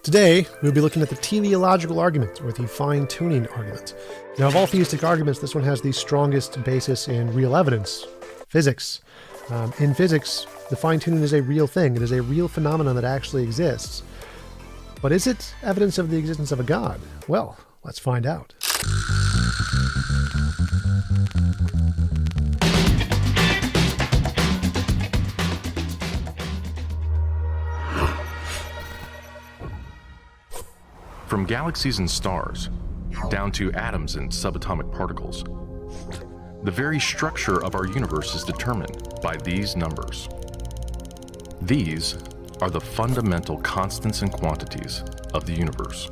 Today, we'll be looking at the teleological argument, or the fine-tuning argument. Now, of all theistic arguments, this one has the strongest basis in real evidence, physics. In physics, the fine-tuning is a real thing. It is a real phenomenon that actually exists. But is it evidence of the existence of a God? Well, let's find out. From galaxies and stars, down to atoms and subatomic particles, the very structure of our universe is determined by these numbers. These are the fundamental constants and quantities of the universe.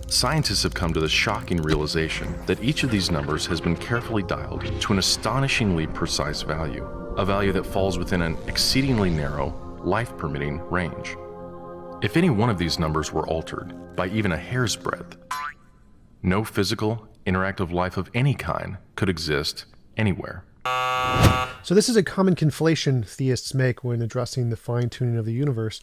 Scientists have come to the shocking realization that each of these numbers has been carefully dialed to an astonishingly precise value, a value that falls within an exceedingly narrow, life-permitting range. If any one of these numbers were altered by even a hair's breadth, no physical, interactive life of any kind could exist anywhere. So this is a common conflation theists make when addressing the fine-tuning of the universe.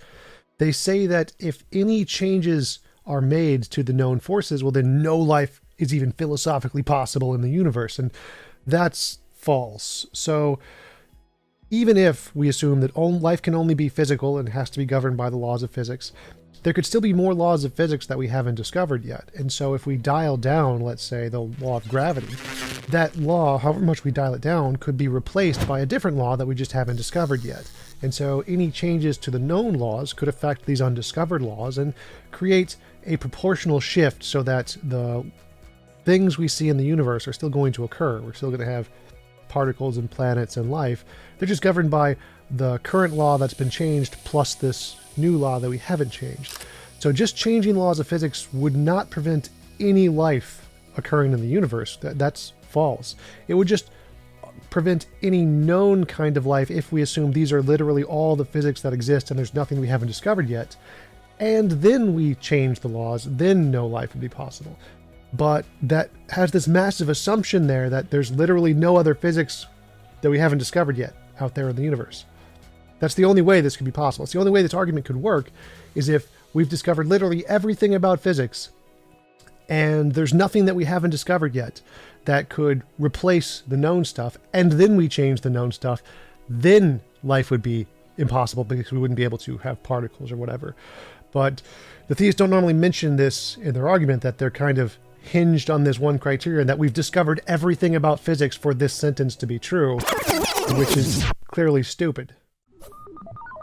They say that if any changes are made to the known forces, well, then no life is even philosophically possible in the universe, and that's false. So even if we assume that life can only be physical and has to be governed by the laws of physics, there could still be more laws of physics that we haven't discovered yet. And so if we dial down, let's say, the law of gravity, that law, however much we dial it down, could be replaced by a different law that we just haven't discovered yet. And so any changes to the known laws could affect these undiscovered laws and create a proportional shift so that the things we see in the universe are still going to occur. We're still going to have particles and planets and life. They're just governed by the current law that's been changed plus this new law that we haven't changed. So just changing laws of physics would not prevent any life occurring in the universe. That's false. It would just prevent any known kind of life if we assume these are literally all the physics that exist and there's nothing we haven't discovered yet. And then we change the laws, then no life would be possible. But that has this massive assumption there that there's literally no other physics that we haven't discovered yet out there in the universe. That's the only way this could be possible. It's the only way this argument could work is if we've discovered literally everything about physics and there's nothing that we haven't discovered yet that could replace the known stuff, and then we change the known stuff, then life would be impossible because we wouldn't be able to have particles or whatever. But the theists don't normally mention this in their argument, that they're kind of hinged on this one criterion, that we've discovered everything about physics for this sentence to be true, which is clearly stupid.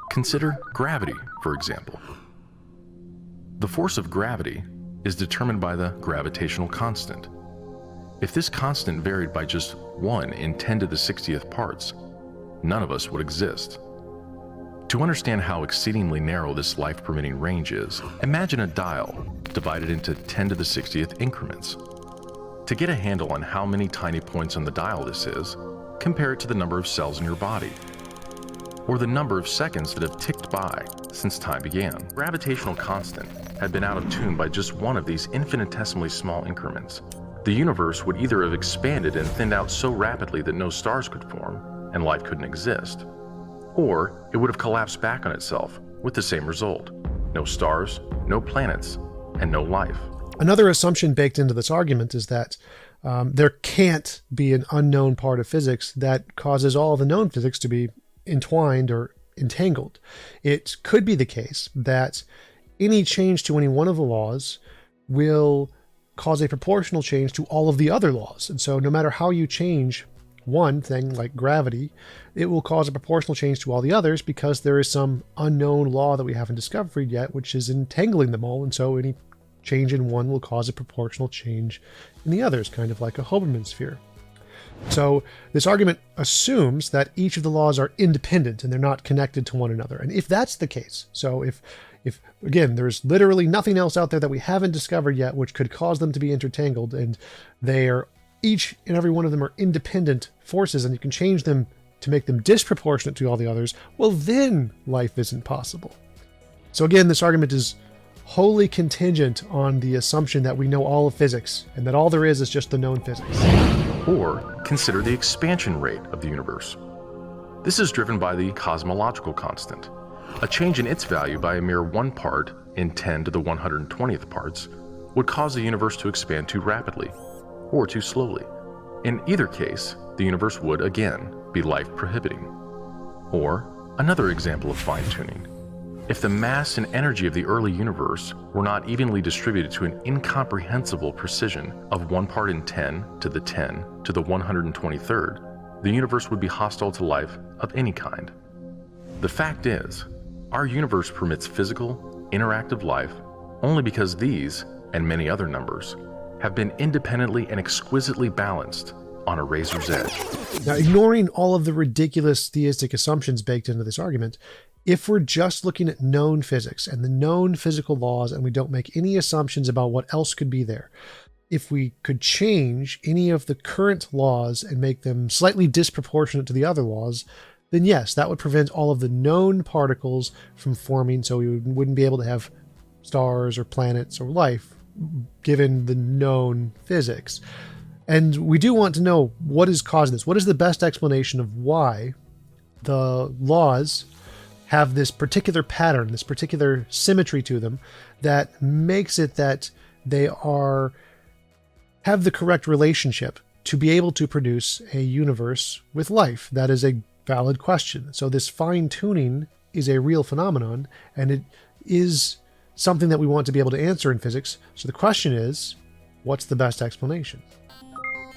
Consider gravity, for example. The force of gravity is determined by the gravitational constant. If this constant varied by just 1 in 10 to the 60th parts, none of us would exist. To understand how exceedingly narrow this life-permitting range is, imagine a dial divided into 10 to the 60th increments. To get a handle on how many tiny points on the dial this is, compare it to the number of cells in your body, or the number of seconds that have ticked by since time began. Gravitational constant had been out of tune by just one of these infinitesimally small increments. The universe would either have expanded and thinned out so rapidly that no stars could form and life couldn't exist, or it would have collapsed back on itself with the same result: no stars, no planets, and no life. Another assumption baked into this argument is that there can't be an unknown part of physics that causes all the known physics to be entwined or entangled. It could be the case that any change to any one of the laws will cause a proportional change to all of the other laws. And so no matter how you change one thing like gravity, it will cause a proportional change to all the others because there is some unknown law that we haven't discovered yet, which is entangling them all. And so any change in one will cause a proportional change in the others, kind of like a Hoberman sphere. So this argument assumes that each of the laws are independent and they're not connected to one another. And if that's the case, so if again, there's literally nothing else out there that we haven't discovered yet which could cause them to be intertangled, and they are each and every one of them are independent forces and you can change them to make them disproportionate to all the others, well, then life isn't possible. So again, this argument is wholly contingent on the assumption that we know all of physics and that all there is just the known physics. Or consider the expansion rate of the universe. This is driven by the cosmological constant, a change in its value by a mere 1 part in 10 to the 120th parts would cause the universe to expand too rapidly or too slowly. In either case, the universe would, again, be life-prohibiting. Or, another example of fine-tuning. If the mass and energy of the early universe were not evenly distributed to an incomprehensible precision of 1 part in 10 to the 10 to the 123rd, the universe would be hostile to life of any kind. The fact is, our universe permits physical, interactive life only because these, and many other numbers, have been independently and exquisitely balanced on a razor's edge. Now, ignoring all of the ridiculous theistic assumptions baked into this argument, if we're just looking at known physics and the known physical laws and we don't make any assumptions about what else could be there, if we could change any of the current laws and make them slightly disproportionate to the other laws, then yes, that would prevent all of the known particles from forming, so we wouldn't be able to have stars or planets or life given the known physics. And we do want to know what is causing this. What is the best explanation of why the laws have this particular pattern, this particular symmetry to them that makes it that they have the correct relationship to be able to produce a universe with life? That is a valid question. So this fine-tuning is a real phenomenon, and it is something that we want to be able to answer in physics. So the question is, what's the best explanation?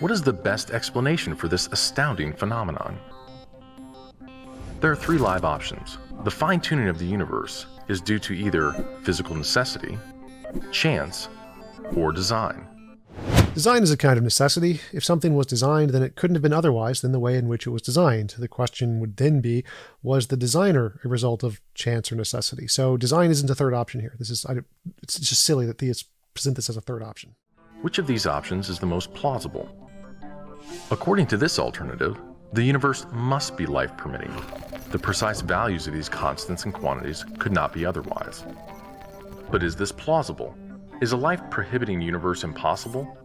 What is the best explanation for this astounding phenomenon? There are 3 live options. The fine-tuning of the universe is due to either physical necessity, chance, or design. Design is a kind of necessity. If something was designed, then it couldn't have been otherwise than the way in which it was designed. The question would then be, was the designer a result of chance or necessity? So design isn't a third option here. It's just silly that theists present this as a third option. Which of these options is the most plausible? According to this alternative, the universe must be life-permitting. The precise values of these constants and quantities could not be otherwise. But is this plausible? Is a life-prohibiting universe impossible?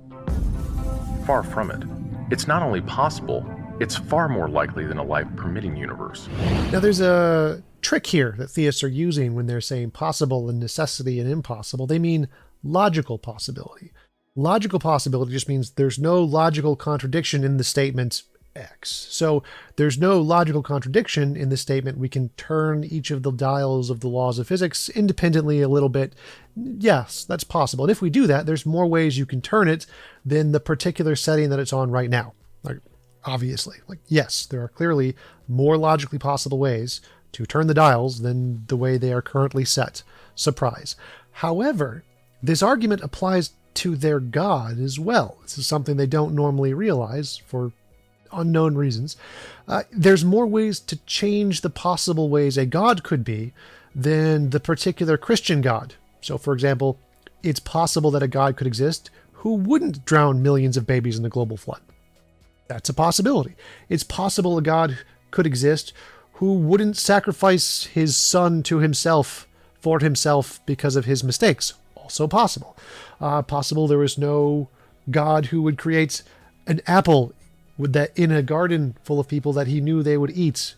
Far from it. It's not only possible, it's far more likely than a life-permitting universe. Now there's a trick here that theists are using when they're saying possible and necessity and impossible. They mean logical possibility. Logical possibility just means there's no logical contradiction in the statement X. So there's no logical contradiction in the statement. We can turn each of the dials of the laws of physics independently a little bit. Yes, that's possible. And if we do that, there's more ways you can turn it than the particular setting that it's on right now. Like, obviously, yes, there are clearly more logically possible ways to turn the dials than the way they are currently set. Surprise. However, this argument applies to their God as well. This is something they don't normally realize for unknown reasons. There's more ways to change the possible ways a God could be than the particular Christian God. So, for example, it's possible that a God could exist who wouldn't drown millions of babies in the global flood. That's a possibility. It's possible a God could exist who wouldn't sacrifice his son to himself for himself because of his mistakes. Also possible. Possible there was no God who would create an apple in a garden full of people that he knew they would eat.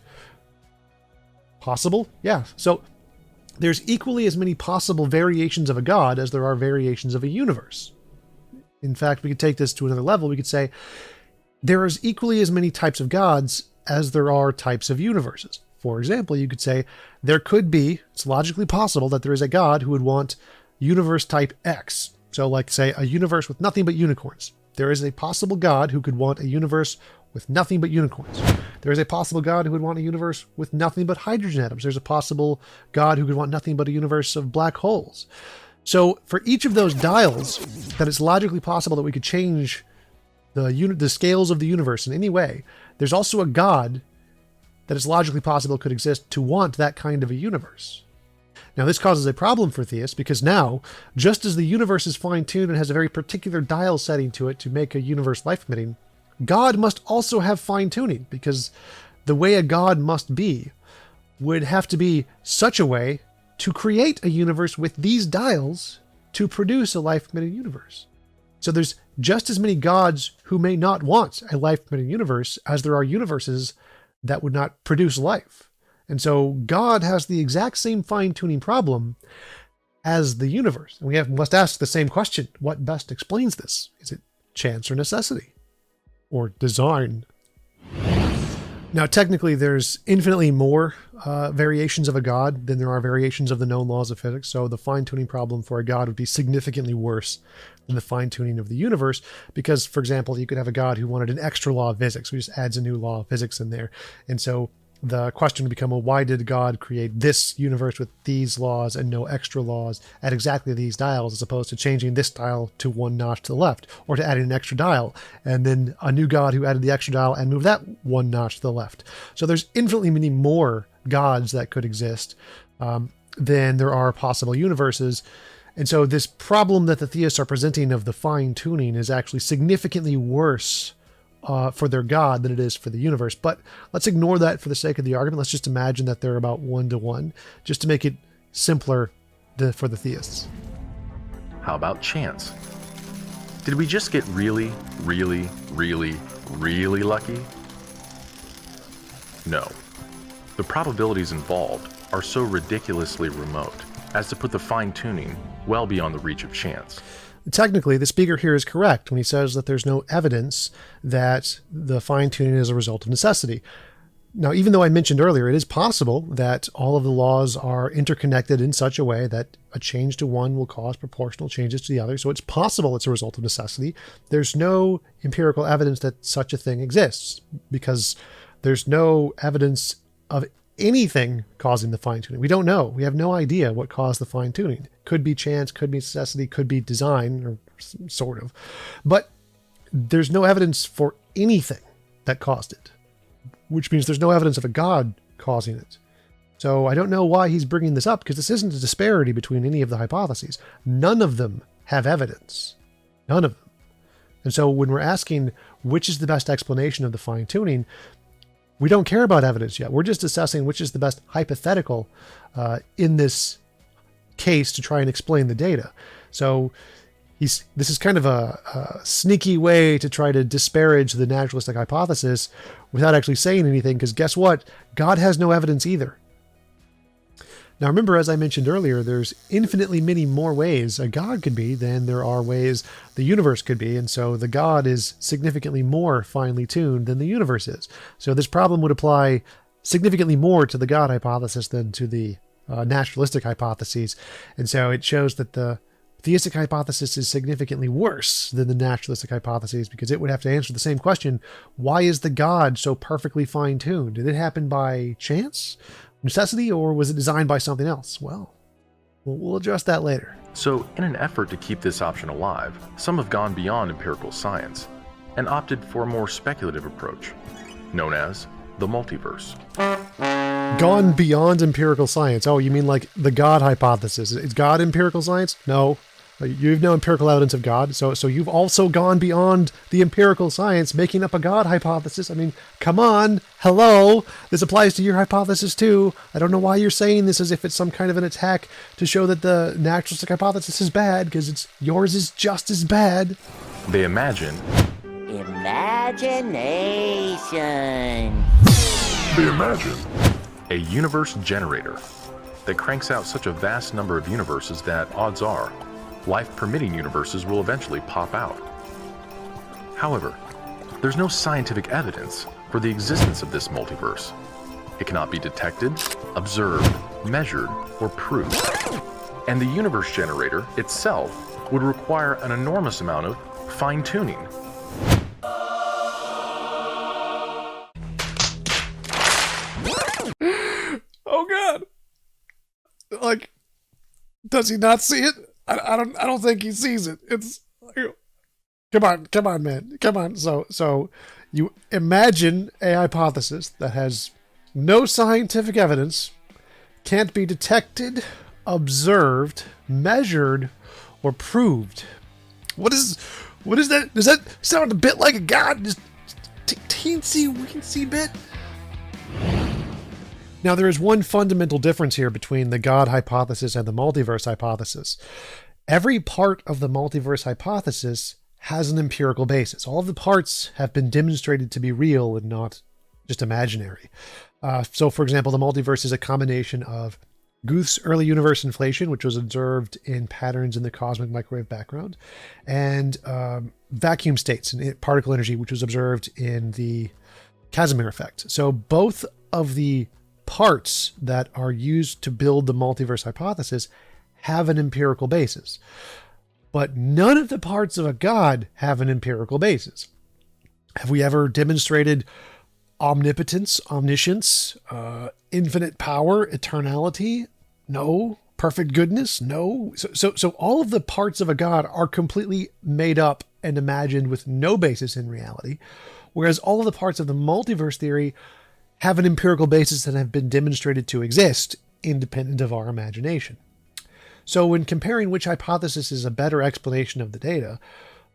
Possible? Yeah. So there's equally as many possible variations of a God as there are variations of a universe. In fact, we could take this to another level. We could say there is equally as many types of gods as there are types of universes. For example, you could say it's logically possible that there is a God who would want universe type X. So like say a universe with nothing but unicorns. There is a possible God who could want a universe with nothing but unicorns. There is a possible God who would want a universe with nothing but hydrogen atoms. There's a possible God who could want nothing but a universe of black holes. So for each of those dials, that it's logically possible that we could change the scales of the universe in any way, there's also a God that it's logically possible could exist to want that kind of a universe. Now, this causes a problem for theists because now, just as the universe is fine-tuned and has a very particular dial setting to it to make a universe life-permitting, God must also have fine-tuning, because the way a God must be would have to be such a way to create a universe with these dials to produce a life-permitting universe. So there's just as many gods who may not want a life-permitting universe as there are universes that would not produce life. And so God has the exact same fine-tuning problem as the universe. And we must ask the same question. What best explains this? Is it chance or necessity? Or design? Now, technically, there's infinitely more variations of a God than there are variations of the known laws of physics. So the fine-tuning problem for a God would be significantly worse than the fine-tuning of the universe. Because, for example, you could have a God who wanted an extra law of physics, who just adds a new law of physics in there. And so the question would become, well, why did God create this universe with these laws and no extra laws at exactly these dials, as opposed to changing this dial to one notch to the left, or to adding an extra dial, and then a new God who added the extra dial and moved that one notch to the left. So there's infinitely many more gods that could exist than there are possible universes. And so this problem that the theists are presenting of the fine-tuning is actually significantly worse for their God than it is for the universe. But let's ignore that for the sake of the argument. Let's just imagine that they're about 1-to-1, just to make it simpler for the theists. How about chance? Did we just get really, really, really, really lucky? No. The probabilities involved are so ridiculously remote as to put the fine-tuning well beyond the reach of chance. Technically, the speaker here is correct when he says that there's no evidence that the fine-tuning is a result of necessity. Now, even though I mentioned earlier, it is possible that all of the laws are interconnected in such a way that a change to one will cause proportional changes to the other. So it's possible it's a result of necessity. There's no empirical evidence that such a thing exists, because there's no evidence of anything causing the fine-tuning. We don't know. We have no idea what caused the fine-tuning. Could be chance, could be necessity, could be design, or sort of. But there's no evidence for anything that caused it, which means there's no evidence of a God causing it. So I don't know why he's bringing this up, because this isn't a disparity between any of the hypotheses. None of them have evidence. None of them. And so when we're asking which is the best explanation of the fine-tuning, we don't care about evidence yet. We're just assessing which is the best hypothetical in this case to try and explain the data. So this is kind of a sneaky way to try to disparage the naturalistic hypothesis without actually saying anything, because guess what? God has no evidence either. Now remember, as I mentioned earlier, there's infinitely many more ways a God could be than there are ways the universe could be, and so the God is significantly more finely tuned than the universe is. So this problem would apply significantly more to the God hypothesis than to the naturalistic hypotheses, and so it shows that the theistic hypothesis is significantly worse than the naturalistic hypotheses, because it would have to answer the same question: why is the God so perfectly fine-tuned? Did it happen by chance, necessity, or was it designed by something else? Well, we'll address that later. So, in an effort to keep this option alive, some have gone beyond empirical science and opted for a more speculative approach, known as the multiverse. Gone beyond empirical science? Oh, you mean like the God hypothesis? Is God empirical science? No. You have no empirical evidence of God, so you've also gone beyond the empirical science, making up a God hypothesis. I mean, come on, hello, this applies to your hypothesis too. I don't know why you're saying this as if it's some kind of an attack to show that the naturalistic hypothesis is bad, because yours is just as bad. They imagine... Imagination. They imagine a universe generator that cranks out such a vast number of universes that, odds are, life-permitting universes will eventually pop out. However, there's no scientific evidence for the existence of this multiverse. It cannot be detected, observed, measured, or proved. And the universe generator itself would require an enormous amount of fine-tuning. Oh God! Like, does he not see it? I don't think he sees it. It's like, come on, man, come on. So you imagine a hypothesis that has no scientific evidence, can't be detected, observed, measured, or proved. What is that? Does that sound a bit like a God? Just teensy bit? Now, there is one fundamental difference here between the God hypothesis and the multiverse hypothesis. Every part of the multiverse hypothesis has an empirical basis. All of the parts have been demonstrated to be real and not just imaginary. So, for example, the multiverse is a combination of Guth's early universe inflation, which was observed in patterns in the cosmic microwave background, and vacuum states and particle energy, which was observed in the Casimir effect. So both of the parts that are used to build the multiverse hypothesis have an empirical basis. But none of the parts of a god have an empirical basis. Have we ever demonstrated omnipotence, omniscience, infinite power, eternality? No. Perfect goodness? No. So all of the parts of a god are completely made up and imagined with no basis in reality, whereas all of the parts of the multiverse theory have an empirical basis and have been demonstrated to exist independent of our imagination. So when comparing which hypothesis is a better explanation of the data,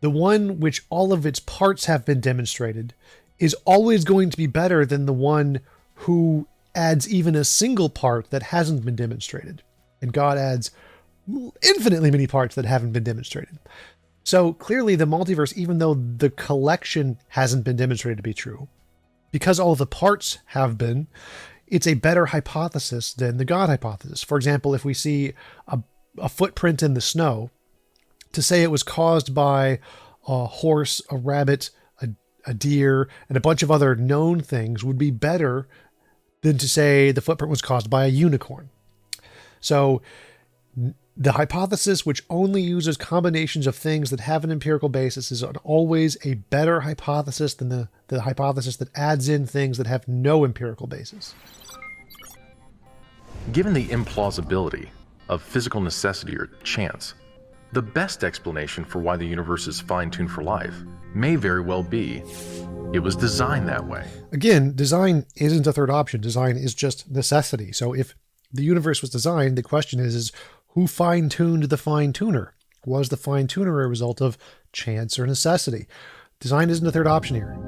the one which all of its parts have been demonstrated is always going to be better than the one who adds even a single part that hasn't been demonstrated. And God adds infinitely many parts that haven't been demonstrated. So clearly the multiverse, even though the collection hasn't been demonstrated to be true, because all of the parts have been, it's a better hypothesis than the God hypothesis. For example, if we see a footprint in the snow, to say it was caused by a horse, a rabbit, a deer, and a bunch of other known things would be better than to say the footprint was caused by a unicorn. So the hypothesis which only uses combinations of things that have an empirical basis is always a better hypothesis than the hypothesis that adds in things that have no empirical basis. Given the implausibility of physical necessity or chance, the best explanation for why the universe is fine-tuned for life may very well be it was designed that way. Again, design isn't a third option. Design is just necessity. So if the universe was designed, the question is who fine-tuned the fine-tuner? Was the fine-tuner a result of chance or necessity? Design isn't a third option here.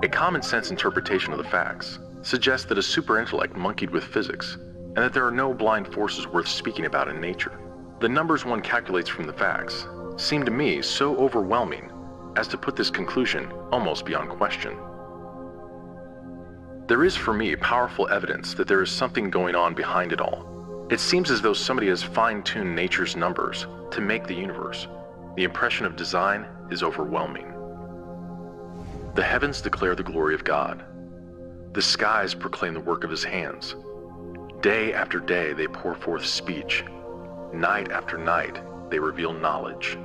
A common-sense interpretation of the facts suggests that a super-intellect monkeyed with physics, and that there are no blind forces worth speaking about in nature. The numbers one calculates from the facts seem to me so overwhelming as to put this conclusion almost beyond question. There is for me powerful evidence that there is something going on behind it all. It seems as though somebody has fine-tuned nature's numbers to make the universe. The impression of design is overwhelming. The heavens declare the glory of God. The skies proclaim the work of his hands. Day after day they pour forth speech. Night after night they reveal knowledge.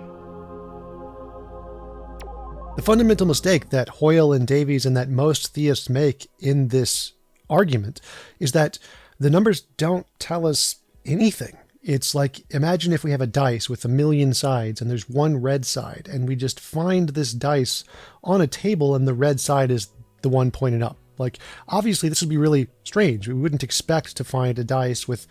The fundamental mistake that Hoyle and Davies and that most theists make in this argument is that the numbers don't tell us anything. It's like, imagine if we have a dice with 1,000,000 sides and there's one red side, and we just find this dice on a table and the red side is the one pointed up. Like, obviously this would be really strange. We wouldn't expect to find a dice with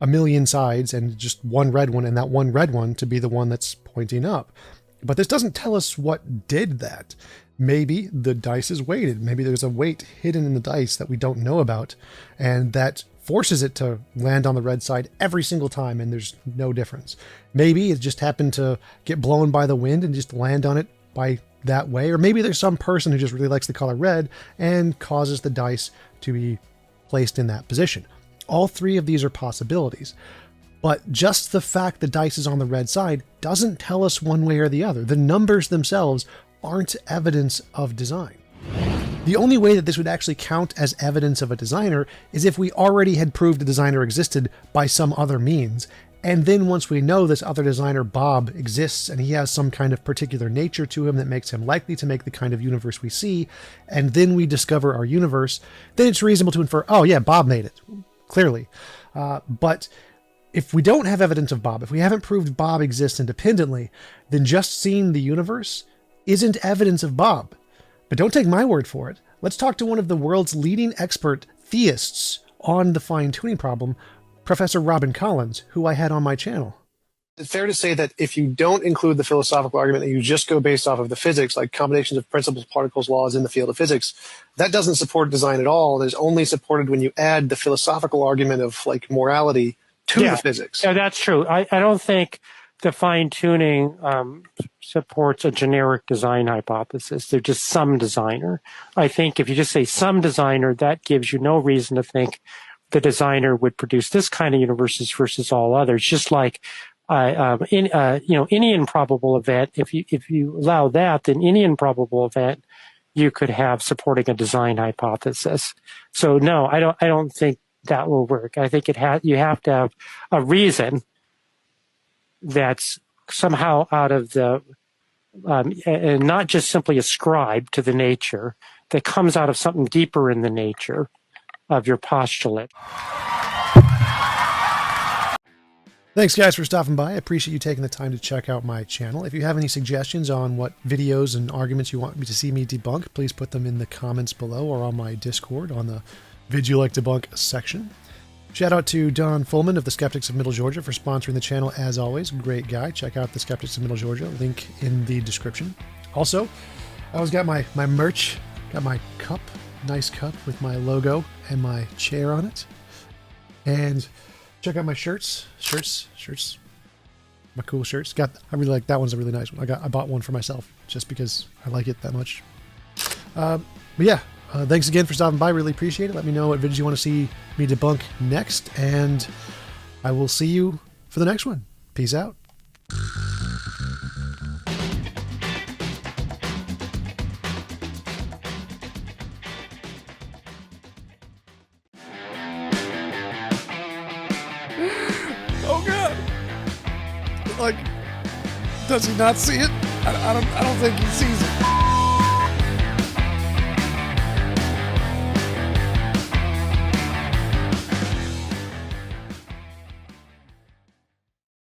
1,000,000 sides and just one red one, and that one red one to be the one that's pointing up. But this doesn't tell us what did that. Maybe the dice is weighted. Maybe there's a weight hidden in the dice that we don't know about, and that forces it to land on the red side every single time, and there's no difference. Maybe it just happened to get blown by the wind and just land on it by that way. Or maybe there's some person who just really likes the color red and causes the dice to be placed in that position. All three of these are possibilities. But just the fact the dice is on the red side doesn't tell us one way or the other. The numbers themselves aren't evidence of design. The only way that this would actually count as evidence of a designer is if we already had proved a designer existed by some other means. And then once we know this other designer, Bob, exists and he has some kind of particular nature to him that makes him likely to make the kind of universe we see, and then we discover our universe, then it's reasonable to infer, oh yeah, Bob made it, clearly. But if we don't have evidence of Bob, if we haven't proved Bob exists independently, then just seeing the universe isn't evidence of Bob. But don't take my word for it. Let's talk to one of the world's leading expert theists on the fine-tuning problem, Professor Robin Collins, who I had on my channel. It's fair to say that if you don't include the philosophical argument, that you just go based off of the physics, like combinations of principles, particles, laws in the field of physics, that doesn't support design at all. It is only supported when you add the philosophical argument of like morality to the physics. Yeah, that's true. I don't think the fine-tuning supports a generic design hypothesis. They're just some designer. I think if you just say some designer, that gives you no reason to think the designer would produce this kind of universes versus all others. Just like any improbable event, if you allow that, then any improbable event you could have supporting a design hypothesis. So no, I don't think that will work. I think you have to have a reason that's somehow out of the and not just simply ascribed to the nature, that comes out of something deeper in the nature of your postulate. Thanks, guys, for stopping by. I appreciate you taking the time to check out my channel. If you have any suggestions on what videos and arguments you want me to see me debunk, please put them in the comments below or on my Discord on the Vid You Like Debunk section. Shout out to Don Fullman of the Skeptics of Middle Georgia for sponsoring the channel as always. Great guy. Check out the Skeptics of Middle Georgia. Link in the description. Also, I always got my merch. Got my cup. Nice cup with my logo and my chair on it. And check out my shirts. My cool shirts. I really like that one's a really nice one. I bought one for myself just because I like it that much. But yeah. Thanks again for stopping by. Really appreciate it. Let me know what videos you want to see me debunk next, and I will see you for the next one. Peace out. Oh God! Like, does he not see it? I don't think he sees it.